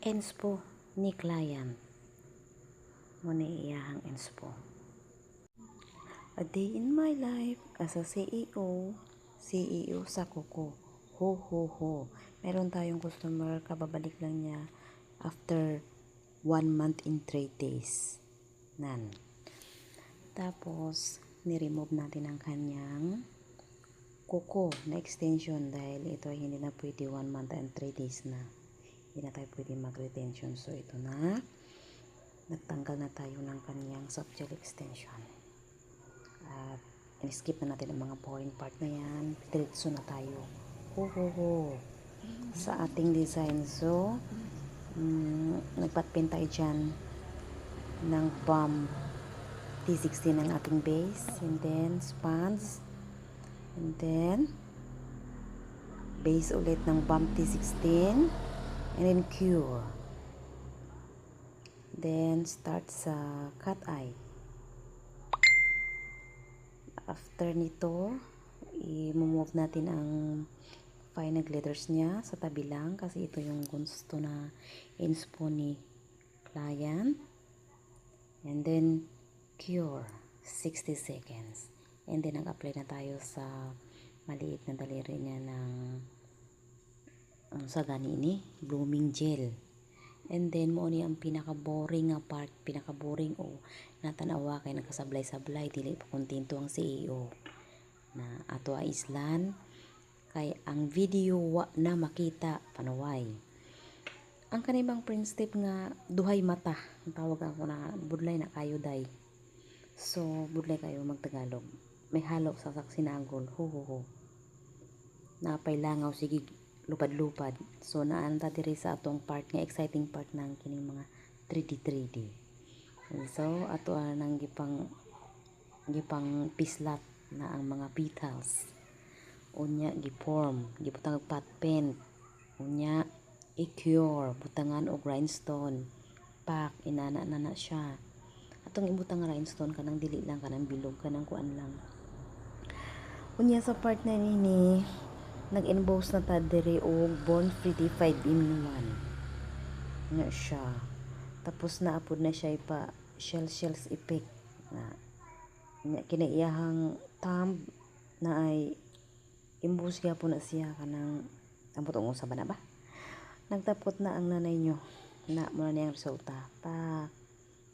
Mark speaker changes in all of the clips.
Speaker 1: Inspo ni client mo ni iyahang inspo. A day in my life as a CEO sa Kuko. Ho ho ho. Meron tayong customer, kababalik lang niya after 1 month in 3 days. Tapos ni-remove natin ang kanyang Kuko na extension dahil ito ay hindi na pwede 1 month and 3 days na. Hindi na tayo pwede mag-retention. So ito na. Nagtanggal na tayo ng kanyang soft gel extension. At in-skip na natin ang mga boring part na yan. Diretso na tayo. Sa ating design. So, nagpatpin tayo dyan ng bomb T16 ang ating base. And then, sponge. And then, base ulit ng bomb T16. And then, cure. Then, start sa cat eye. After nito, i-move natin ang final glitters niya sa tabi lang kasi ito yung gusto na inspo ni client. And then, cure 60 seconds. And then, nag-apply na tayo sa maliit na daliri niya ng sa ganini, blooming gel. And then, mo ni ang pinaka-boring nga part, pinaka-boring o natanawa kay nagkasablay-sablay, dili pa kontento ang CEO na ato a islan kay ang video wa na makita panuway. Ang kanibang principe nga duhay mata, ang tawag ako na budlay na kayo day. So, budlay kayo magtagalog. May halo sa sinagol. Ho. Napay langaw sige lupad-lupad. So, naanta diri sa atong part nga exciting part ng kining mga 3D. So, ato nang gipang pislat na ang mga petals. Unya giform, gibutang og pot paint. Unya i-cure, butangan og rhinestone. Pak inana na siya. Atong ibutang nga rhinestone kanang dili lang kanang bilog kanang kuan lang. Unya sa part na nini nag-emboss na ta diri og Born Free 5-in-1 nga siya. Tapos naapod na siya pa shells effect na kinaiyahang thumb na ay emboss gyapon na siya kanang ambot ang usa ba na ba. Nagtapot na ang nanay nyo na muna niyang resulta.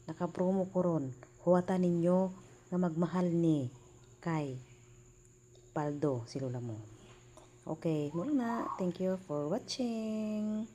Speaker 1: Naka-promo ko ron. Huwata ninyo nga magmahal ni kay Paldo si Lola mo. Okay, muna na. Thank you for watching.